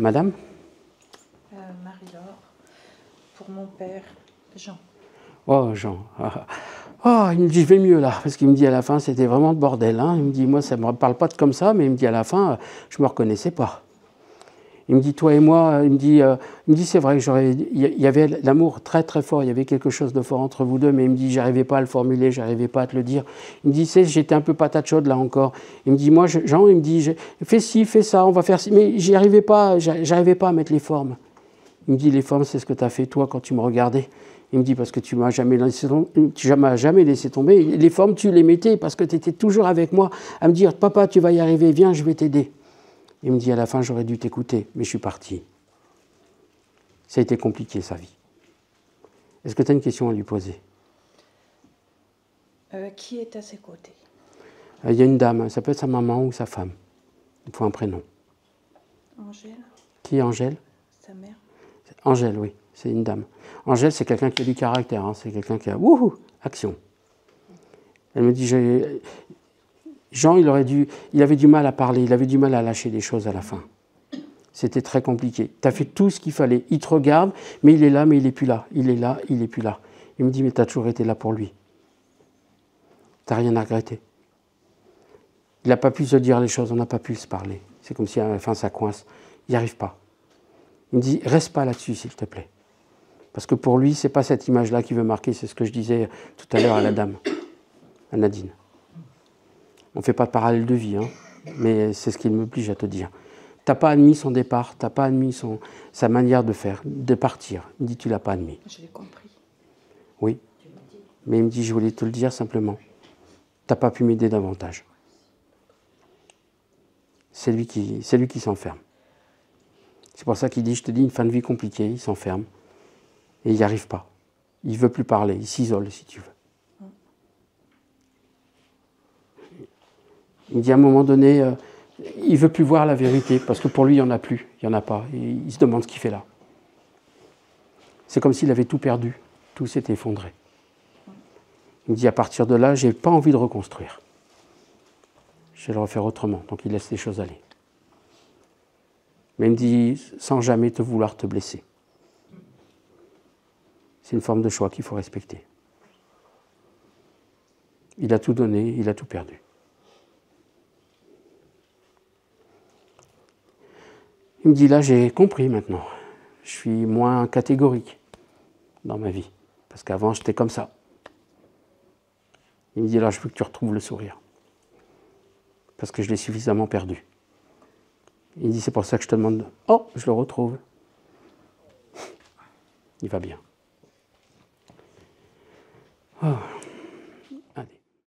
Madame? Marie-Laure, pour mon père, Jean. Oh, Jean. Oh, il me dit, je vais mieux là, parce qu'il me dit à la fin, c'était vraiment le bordel. Hein. Il me dit, moi, ça ne me parle pas de comme ça, mais il me dit à la fin, je ne me reconnaissais pas. Il me dit, toi et moi, il me dit c'est vrai que il y avait l'amour très très fort, il y avait quelque chose de fort entre vous deux, mais il me dit, j'arrivais pas à le formuler, j'arrivais pas à te le dire. Il me dit, j'étais un peu patate chaude là encore. Il me dit, moi, Jean, il me dit, fais ci, fais ça, on va faire ci, mais j'arrivais pas à mettre les formes. Il me dit, les formes, c'est ce que tu as fait toi quand tu me regardais. Il me dit, parce que tu m'as jamais laissé tomber. Les formes, tu les mettais parce que tu étais toujours avec moi à me dire, papa, tu vas y arriver, viens, je vais t'aider. Il me dit, à la fin, j'aurais dû t'écouter, mais je suis parti. Ça a été compliqué, sa vie. Est-ce que tu as une question à lui poser? Qui est à ses côtés? Il y a une dame, ça peut être sa maman ou sa femme. Il faut un prénom. Angèle. Qui est Angèle? Sa mère. Angèle, oui, c'est une dame. Angèle, c'est quelqu'un qui a du caractère, hein, c'est quelqu'un qui a... Wouhou, action. Elle me dit, Jean, il avait du mal à parler, il avait du mal à lâcher des choses à la fin. C'était très compliqué. Tu as fait tout ce qu'il fallait. Il te regarde, mais il est là, mais il n'est plus là. Il est là, il n'est plus là. Il me dit, mais tu as toujours été là pour lui. Tu n'as rien à regretter. Il n'a pas pu se dire les choses, on n'a pas pu se parler. C'est comme si à la fin, ça coince. Il n'y arrive pas. Il me dit, reste pas là-dessus, s'il te plaît. Parce que pour lui, ce n'est pas cette image-là qui veut marquer. C'est ce que je disais tout à l'heure à la dame, à Nadine. On ne fait pas de parallèle de vie, hein, mais c'est ce qu'il m'oblige à te dire. Tu n'as pas admis son départ, tu n'as pas admis sa manière de faire, de partir. Il me dit, tu ne l'as pas admis. Je l'ai compris. Oui, mais il me dit, je voulais te le dire simplement. Tu n'as pas pu m'aider davantage. C'est lui qui s'enferme. C'est pour ça qu'il dit, je te dis, une fin de vie compliquée, il s'enferme. Et il n'y arrive pas. Il ne veut plus parler, il s'isole, si tu veux. Il me dit, à un moment donné, il ne veut plus voir la vérité, parce que pour lui, il n'y en a plus, il n'y en a pas. Et il se demande ce qu'il fait là. C'est comme s'il avait tout perdu, tout s'était effondré. Il me dit, à partir de là, je n'ai pas envie de reconstruire. Je vais le refaire autrement, donc il laisse les choses aller. Mais il me dit, sans jamais te vouloir te blesser. C'est une forme de choix qu'il faut respecter. Il a tout donné, il a tout perdu. Il me dit, là, j'ai compris maintenant. Je suis moins catégorique dans ma vie. Parce qu'avant, j'étais comme ça. Il me dit, là, je veux que tu retrouves le sourire. Parce que je l'ai suffisamment perdu. Il dit, c'est pour ça que je te demande... Oh, je le retrouve. Il va bien. Oh.